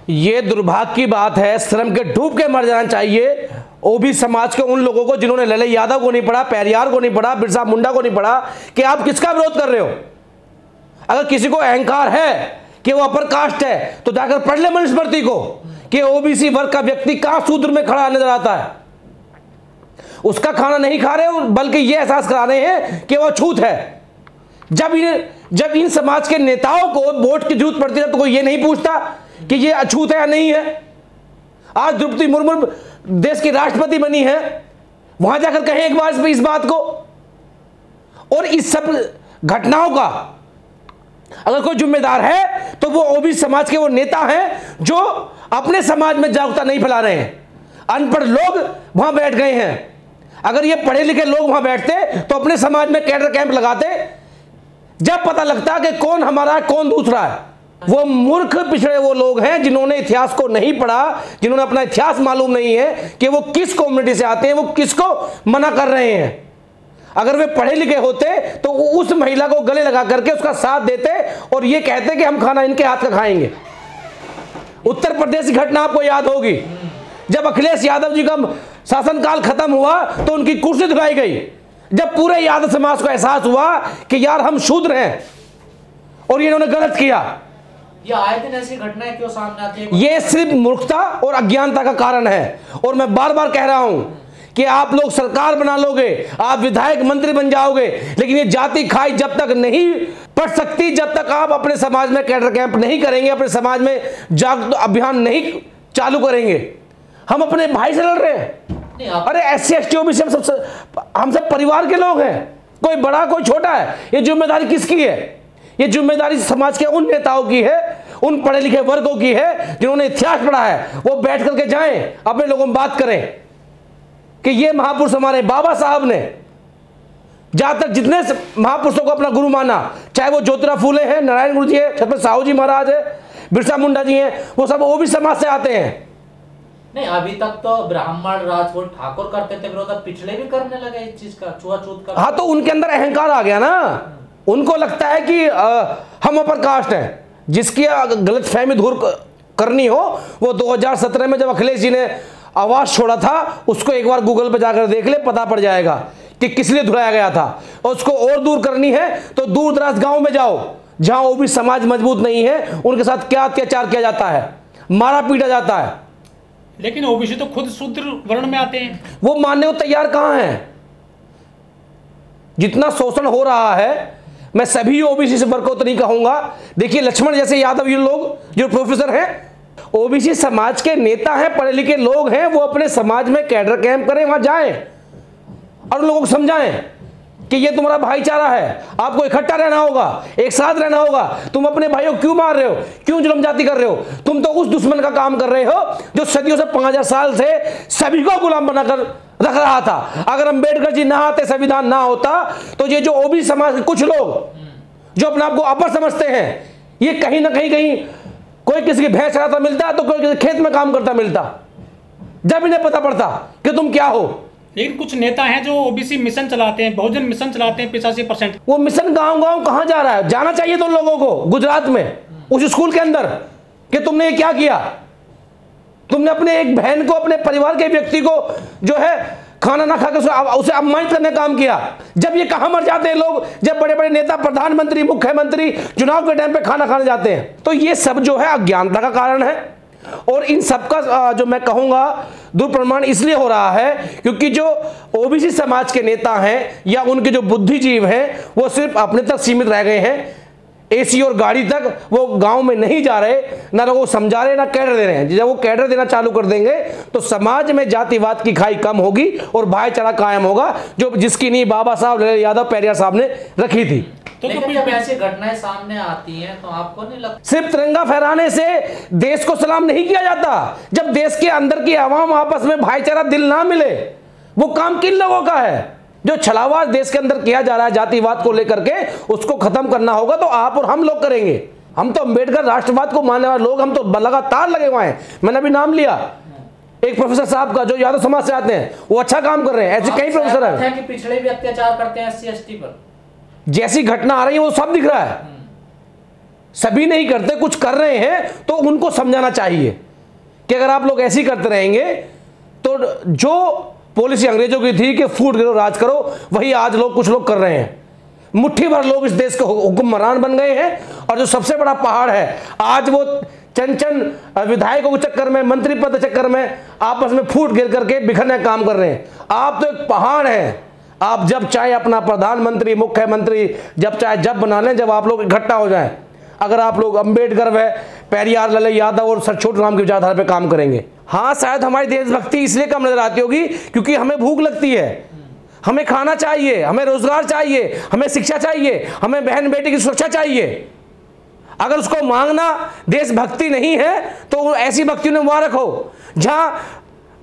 ये दुर्भाग्य की बात है, श्रम के डूब के मर जाना चाहिए ओबीसी समाज के उन लोगों को जिन्होंने लले यादव को नहीं पढ़ा, पेरियार को नहीं पढ़ा, बिरसा मुंडा को नहीं पढ़ा, कि आप किसका विरोध कर रहे हो। अगर किसी को अहंकार है कि वो अपर कास्ट है तो जाकर पढ़ ले मनुस्मृति को कि ओबीसी वर्ग का व्यक्ति कहां सूत्र में खड़ा नजर आता है। उसका खाना नहीं खा रहे हो, बल्कि ये एहसास करा रहे हैं कि वो अछूत है। जब इन समाज के नेताओं को वोट की जरूरत पड़ती है तो कोई ये नहीं पूछता कि ये अछूत है या नहीं है। आज द्रौपदी मुर्मू देश की राष्ट्रपति बनी है, वहां जाकर कहें एक बार इस बात को। और इस सब घटनाओं का अगर कोई जिम्मेदार है तो वो ओबीसी समाज के वो नेता हैं जो अपने समाज में जागरूकता नहीं फैला रहे हैं। अनपढ़ लोग वहां बैठ गए हैं। अगर ये पढ़े लिखे लोग वहां बैठते तो अपने समाज में कैडर कैंप लगाते, जब पता लगता कि कौन हमारा है कौन दूसरा है। वो मूर्ख पिछड़े वो लोग हैं जिन्होंने इतिहास को नहीं पढ़ा, जिन्होंने अपना इतिहास मालूम नहीं है कि वो किस कम्युनिटी से आते हैं, वो किसको मना कर रहे हैं। अगर वे पढ़े लिखे होते तो उस महिला को गले लगा करके उसका साथ देते और ये कहते कि हम खाना इनके हाथ का खाएंगे। उत्तर प्रदेश की घटना आपको याद होगी, जब अखिलेश यादव जी का शासनकाल खत्म हुआ तो उनकी कुर्सी धुलाई गई। जब पूरे यादव समाज को एहसास हुआ कि यार हम शूद्र हैं और ये इन्होंने गलत किया। ये आए दिन ऐसी घटनाएं क्यों सामने आती है? ये सिर्फ मूर्खता और अज्ञानता का कारण है। और मैं बार बार कह रहा हूं कि आप लोग सरकार बना लोगे, आप विधायक मंत्री बन जाओगे, लेकिन ये जाति खाई जब तक नहीं पड़ सकती, जब तक आप अपने समाज में कैडर कैंप नहीं करेंगे, अपने समाज में जागरूकता अभियान नहीं चालू करेंगे। हम अपने भाई से लड़ रहे हैं। अरे SC ST OBC हम सब परिवार के लोग हैं, कोई बड़ा कोई छोटा है। ये जिम्मेदारी किसकी है? ये जिम्मेदारी समाज के उन नेताओं की है, उन पढ़े लिखे वर्गों की है जिन्होंने इतिहास पढ़ा है। वो बैठ करके जाएं, अपने लोगों में बात करें कि ये महापुरुष हमारे बाबा साहब ने, जहां तक जितने महापुरुषों को अपना गुरु माना, चाहे वो ज्योतिराव फूले हैं, नारायण गुरु जी है, छत्रपति साहू जी महाराज है, बिरसा मुंडा जी हैं, वो सब ओबीसी समाज से आते हैं। नहीं, अभी तक तो ब्राह्मण राजपूत ठाकुर करते थे विरोध, पिछले भी करने लगे इस चीज का, छुआछूत का। हाँ, तो उनके अंदर अहंकार आ गया ना। उनको लगता है कि हम अपर कास्ट हैं। जिसकी गलत फहमी दूर करनी हो, वो 2017 में जब अखिलेश जी ने आवाज छोड़ा था, उसको एक बार गूगल पे जाकर देख ले, पता पड़ जाएगा कि किस लिए धुलाया गया था। और उसको और दूर करनी है तो दूर दराज गांव में जाओ, जहां ओबीसी समाज मजबूत नहीं है, उनके साथ क्या अत्याचार किया जाता है, मारा पीटा जाता है। लेकिन ओबीसी तो खुद शूद्र वर्ण में आते हैं, वो मानने को तैयार कहां है। जितना शोषण हो रहा है, मैं सभी ओबीसी से वर्ग को तो नहीं कहूंगा। देखिए, लक्ष्मण जैसे यादव ये लोग जो प्रोफेसर हैं, ओबीसी समाज के नेता हैं, पढ़े लिखे लोग हैं, वो अपने समाज में कैडर कैंप करें, वहां जाएं और लोगों को समझाएं कि ये तुम्हारा भाईचारा है, आपको इकट्ठा रहना होगा, एक साथ रहना होगा। तुम अपने भाइयों को क्यों मार रहे हो, क्यों जुल्म जाति कर रहे हो? तुम तो उस दुश्मन का काम कर रहे हो जो सदियों से 5000 साल से सभी को गुलाम बनाकर रख रहा था। अगर अम्बेडकर जी ना आते, संविधान ना होता, तो ये जो ओबीसी समाज के कुछ लोग जो अपने आप को अपर समझते हैं, ये कहीं ना कहीं कोई किसी की भैंस चराता मिलता तो कोई किसी खेत में काम करता मिलता, जब इन्हें पता पड़ता कि तुम क्या हो। लेकिन कुछ नेता हैं जो ओबीसी मिशन चलाते हैं, बहुजन मिशन चलाते हैं 85%। वो मिशन गांव गांव कहां जा रहा है? जाना चाहिए तो लोगों को गुजरात में उस स्कूल के अंदर कि तुमने ये क्या किया। तुमने अपने एक बहन को, अपने परिवार के व्यक्ति को जो है खाना ना खाकर उसे अपमानित करने का काम किया। जब ये कहां मर जाते हैं लोग, जब बड़े बड़े नेता, प्रधानमंत्री, मुख्यमंत्री चुनाव के टाइम पे खाना खाने जाते हैं। तो ये सब जो है अज्ञानता का कारण है। और इन सबका जो मैं कहूंगा दुष्प्रमाण इसलिए हो रहा है क्योंकि जो ओबीसी समाज के नेता हैं या उनके जो बुद्धिजीव हैं, वो सिर्फ अपने तक सीमित रह गए हैं। एसी और गाड़ी तक वो गांव में नहीं जा रहे, ना लोगों को समझा रहे, ना कैडर दे रहे हैं। जब वो कैडर देना चालू कर देंगे तो समाज में जातिवाद की खाई कम होगी और भाईचारा कायम होगा, जो जिसकी नींव बाबा साहब यादव पेरियार साहब ने रखी थी। तो जब ऐसी घटनाएं सामने आती हैं तो आपको नहीं लगता सिर्फ तिरंगा फहराने से देश को सलाम नहीं किया जाता? जब देश के अंदर की आवाम आपस में भाईचारा दिल ना मिले, वो काम किन लोगों का है? जो छलावा देश के अंदर किया जा रहा है जातिवाद को लेकर के, उसको खत्म करना होगा तो आप और हम लोग करेंगे। हम तो अम्बेडकर राष्ट्रवाद को मानने वाले लोग, हम तो लगातार लगे हुए हैं। मैंने अभी नाम लिया एक प्रोफेसर साहब का जो यादव समाज से आते हैं, वो अच्छा काम कर रहे हैं। ऐसे कई प्रोफेसर हैं कि पिछले भी अत्याचार करते हैं SC ST पर। जैसी घटना आ रही है वो सब दिख रहा है, सभी नहीं करते, कुछ कर रहे हैं तो उनको समझाना चाहिए कि अगर आप लोग ऐसे ही करते रहेंगे तो जो पॉलिसी अंग्रेजों की थी कि फूट गिरो राज करो, वही आज कुछ लोग कर रहे हैं। मुट्ठी भर लोग इस देश के हुक्मरान बन गए हैं और जो सबसे बड़ा पहाड़ है आज वो चंद विधायकों के चक्कर में, मंत्री पद के चक्कर में आपस में फूट गिर करके बिखरने का काम कर रहे हैं। आप तो एक पहाड़ हैं, आप जब चाहे अपना प्रधानमंत्री, मुख्यमंत्री जब चाहे जब बना लें, जब आप लोग इकट्ठा हो जाएं। अगर आप लोग अंबेडकर व पेरियार, लल्ले यादव और सर छोटू राम की विचारधारा पे काम करेंगे। हाँ, शायद हमारी देशभक्ति इसलिए कम नजर आती होगी क्योंकि हमें भूख लगती है, हमें खाना चाहिए, हमें रोजगार चाहिए, हमें शिक्षा चाहिए, हमें बहन बेटी की सुरक्षा चाहिए। अगर उसको मांगना देशभक्ति नहीं है तो ऐसी भक्ति में मुबारक हो जहां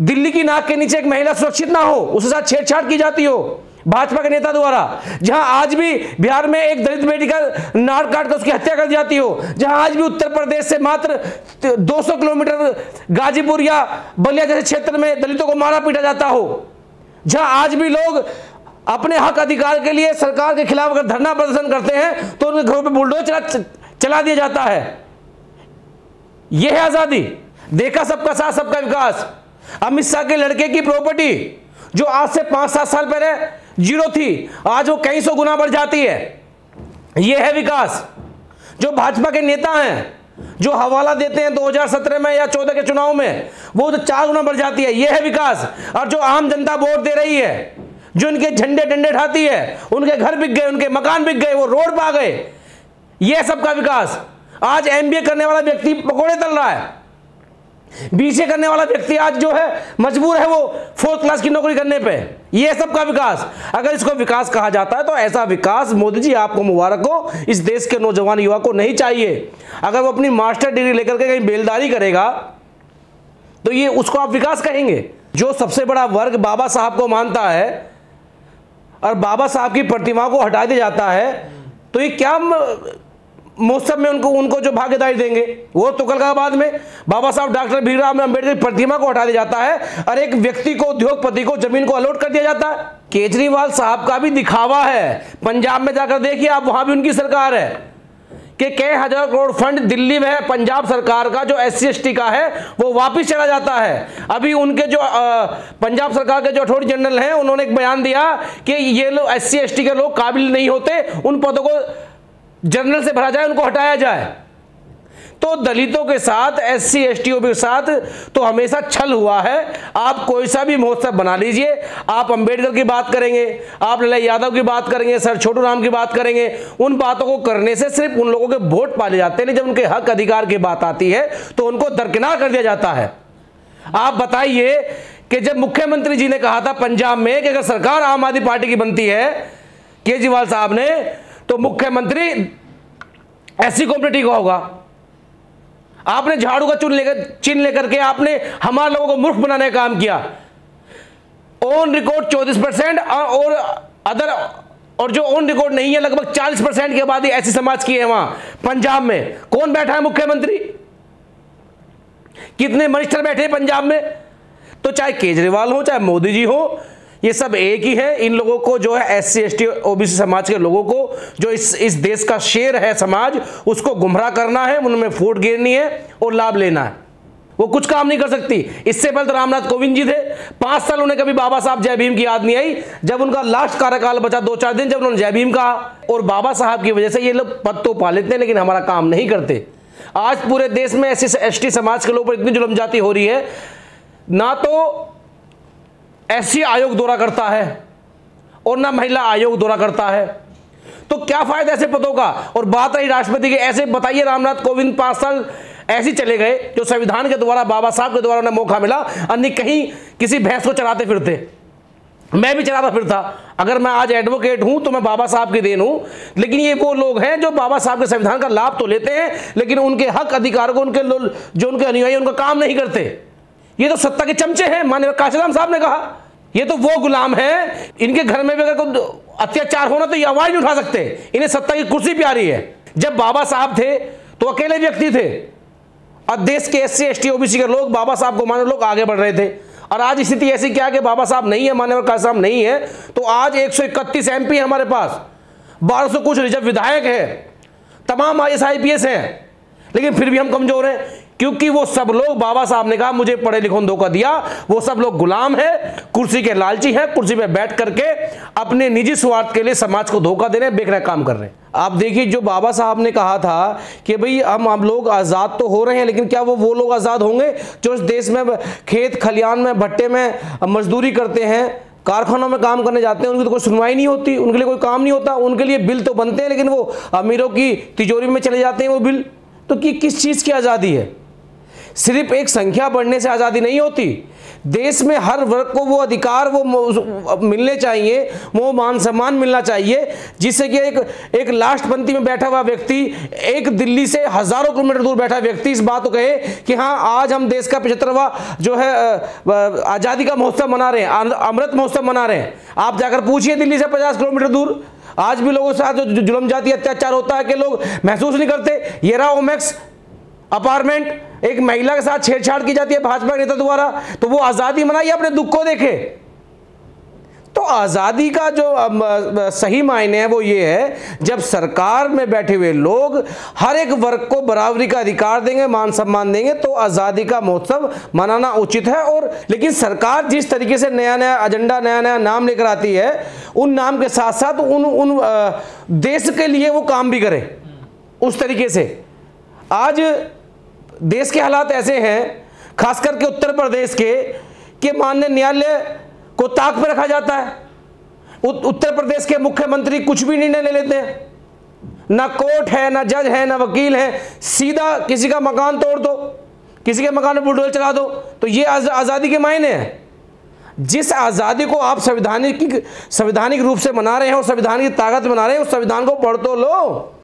दिल्ली की नाक के नीचे एक महिला सुरक्षित ना हो, उसके साथ छेड़छाड़ की जाती हो भाजपा के नेता द्वारा, जहां आज भी बिहार में एक दलित बेटी का नाड़ काट कर उसकी हत्या कर दी जाती हो, जहां आज भी उत्तर प्रदेश से मात्र 200 किलोमीटर गाजीपुर या बलिया जैसे क्षेत्र में दलितों को मारा पीटा जाता हो, जहां आज भी लोग अपने हक अधिकार के लिए सरकार के खिलाफ अगर धरना प्रदर्शन करते हैं तो उनके घरों पर बुलडोजर चला दिया जाता है। यह है आजादी। देखा सबका साथ सबका विकास। अमित शाह के लड़के की प्रॉपर्टी जो आज से 5-7 साल पहले 0 थी, आज वो कई सौ गुना बढ़ जाती है। यह है विकास। जो भाजपा के नेता हैं जो हवाला देते हैं 2017 में या 14 के चुनाव में, वो तो 4 गुना बढ़ जाती है। यह है विकास। और जो आम जनता वोट दे रही है, जो इनके झंडे डंडे ठाती है, उनके घर बिक गए, उनके मकान बिक गए, वो रोड पा गए, यह सबका विकास। आज एमबीए करने वाला व्यक्ति पकोड़े तल रहा है, बीसीए करने वाला व्यक्ति आज जो है मजबूर है वो 4th क्लास की नौकरी करने पे। यह सबका विकास। अगर इसको विकास कहा जाता है तो ऐसा विकास मोदी जी आपको मुबारक हो, इस देश के नौजवान युवा को नहीं चाहिए। अगर वो अपनी मास्टर डिग्री लेकर के कहीं बेलदारी करेगा तो ये उसको आप विकास कहेंगे। जो सबसे बड़ा वर्ग बाबा साहब को मानता है और बाबा साहब की प्रतिमा को हटा दिया जाता है, तो ये क्या महोत्सव में उनको जो भागीदारी देंगे? वो तुगलकाबाद में बाबा साहब डॉक्टर भीमराव अम्बेडकर की प्रतिमा को हटा दिया जाता है और एक व्यक्ति को, उद्योगपति को जमीन को अलॉट कर दिया जाता है। केजरीवाल साहब का भी दिखावा है। पंजाब में जाकर देखिए आप, वहां भी उनकी सरकार है कि कई हजार करोड़ फंड दिल्ली में पंजाब सरकार का जो SC/ST का है वो वापिस चला जाता है। अभी उनके जो पंजाब सरकार के जो अटॉर्नी जनरल हैं, उन्होंने एक बयान दिया कि ये लोग SC/ST के लोग काबिल नहीं होते, उन पदों को जनरल से भरा जाए, उनको हटाया जाए। तो दलितों के साथ, SC/ST के साथ तो हमेशा छल हुआ है। आप कोई सा भी महोत्सव बना लीजिए, आप अंबेडकर की बात करेंगे, आप लल्ले यादव की बात करेंगे, सर छोटू राम की बात करेंगे, उन बातों को करने से सिर्फ उन लोगों के वोट पाले जाते हैं। जब उनके हक अधिकार की बात आती है तो उनको दरकिनार कर दिया जाता है। आप बताइए कि जब मुख्यमंत्री जी ने कहा था पंजाब में कि अगर सरकार आम आदमी पार्टी की बनती है, केजरीवाल साहब ने, तो मुख्यमंत्री SC कम्युनिटी का होगा। आपने झाड़ू का चिन्ह लेकर के आपने हमारे लोगों को मूर्ख बनाने का काम किया। ऑन रिकॉर्ड 34% और अदर, और जो ऑन रिकॉर्ड नहीं है लगभग 40% की आबादी ऐसी समाज की है। वहां पंजाब में कौन बैठा है मुख्यमंत्री? कितने मिनिस्टर बैठे हैं पंजाब में? तो चाहे केजरीवाल हो, चाहे मोदी जी हो, ये सब एक ही है। इन लोगों को जो है SC/ST OBC समाज के लोगों को, जो इस देश का शेर है समाज, उसको गुमराह करना है, उनमें फूट गिरनी है और लाभ लेना है। वो कुछ काम नहीं कर सकती। इससे पहले तो रामनाथ कोविंद जी थे, 5 साल उन्हें कभी बाबा साहब जय भीम की याद नहीं आई। जब उनका लास्ट कार्यकाल बचा 2-4 दिन, जब उन्होंने जय भीम कहा, और बाबा साहब की वजह से ये लोग पद तो पा लेते हैं लेकिन हमारा काम नहीं करते। आज पूरे देश में SC/ST समाज के लोगों पर इतनी जुल्म जाती हो रही है, ना तो SC आयोग दौरा करता है और ना महिला आयोग दौरा करता है, तो क्या फायदा ऐसे पदों का? और बात रही राष्ट्रपति की, ऐसे बताइए रामनाथ कोविंद 5 साल ऐसे ही चले गए जो संविधान के द्वारा, बाबा साहब के द्वारा उन्हें मौका मिला, अन्य कहीं किसी भैंस को चराते फिरते। मैं भी चराता फिरता। अगर मैं आज एडवोकेट हूं तो मैं बाबा साहब की देन हूं, लेकिन ये वो लोग हैं जो बाबा साहब के संविधान का लाभ तो लेते हैं लेकिन उनके हक अधिकार को, उनके जो उनके अनुयायी उनका काम नहीं करते। ये तो सत्ता के चमचे हैं। माननीय काशीराम साहब ने कहा ये तो वो गुलाम है, इनके घर में भी अगर कोई अत्याचार होना तो ये आवाज नहीं उठा सकते, इन्हें सत्ता की कुर्सी प्यारी है। जब बाबा साहब थे तो अकेले व्यक्ति थे और देश के SC/ST OBC के लोग बाबा साहब को माने लोग आगे बढ़ रहे थे। और आज स्थिति ऐसी क्या है कि बाबा साहब नहीं है, माननीय काशीराम नहीं है, तो आज 131 MP है हमारे पास, 1200 कुछ रिजर्व विधायक है, तमाम IAS IPS हैं, लेकिन फिर भी हम कमजोर हैं, क्योंकि वो सब लोग, बाबा साहब ने कहा मुझे पढ़े लिखों ने धोखा दिया, वो सब लोग गुलाम हैं, कुर्सी के लालची हैं, कुर्सी पे बैठ करके अपने निजी स्वार्थ के लिए समाज को धोखा दे रहे हैं, बेकार काम कर रहे हैं। आप देखिए, जो बाबा साहब ने कहा था कि भाई हम लोग आज़ाद तो हो रहे हैं, लेकिन क्या वो लोग आज़ाद होंगे जो इस देश में खेत खलियान में भट्टे में मजदूरी करते हैं, कारखानों में काम करने जाते हैं, उनकी तो कोई सुनवाई नहीं होती, उनके लिए कोई काम नहीं होता, उनके लिए बिल तो बनते हैं लेकिन वो अमीरों की तिजोरी में चले जाते हैं वो बिल। तो किस चीज़ की आज़ादी है? सिर्फ एक संख्या बढ़ने से आज़ादी नहीं होती। देश में हर वर्ग को वो अधिकार वो मिलने चाहिए, वो मान सम्मान मिलना चाहिए, जिससे कि एक लास्ट पंक्ति में बैठा हुआ व्यक्ति, एक दिल्ली से हजारों किलोमीटर दूर बैठा व्यक्ति इस बात को कहे कि हाँ, आज हम देश का 75वां जो है आज़ादी का महोत्सव मना रहे हैं, अमृत महोत्सव मना रहे हैं। आप जाकर पूछिए दिल्ली से 50 किलोमीटर दूर, आज भी लोगों के साथ जो जुल्म जाती अत्याचार होता है कि लोग महसूस नहीं करते। ये रहा ओमेक्स अपार्टमेंट, एक महिला के साथ छेड़छाड़ की जाती है भाजपा नेता द्वारा, तो वो आज़ादी मनाइए, अपने दुख को देखे। तो आज़ादी का जो सही मायने है वो ये है, जब सरकार में बैठे हुए लोग हर एक वर्ग को बराबरी का अधिकार देंगे, मान सम्मान देंगे, तो आज़ादी का महोत्सव मनाना उचित है। और लेकिन सरकार जिस तरीके से नया नया एजेंडा, नया नया नाम लेकर आती है, उन नाम के साथ साथ उन देश के लिए वो काम भी करे उस तरीके से। आज देश के हालात ऐसे हैं, खास करके उत्तर प्रदेश के, कि माननीय न्यायालय को ताक पे रखा जाता है। उत्तर प्रदेश के मुख्यमंत्री कुछ भी निर्णय ले लेते हैं, ना कोर्ट है, ना जज है, ना वकील है, सीधा किसी का मकान तोड़ दो, किसी के मकान में बुलडोजर चला दो। तो ये आज़ादी के मायने हैं। जिस आज़ादी को आप संवैधानिक रूप से मना रहे हैं और संविधान की ताकत मना रहे हैं, उस संविधान को पढ़ तो लो।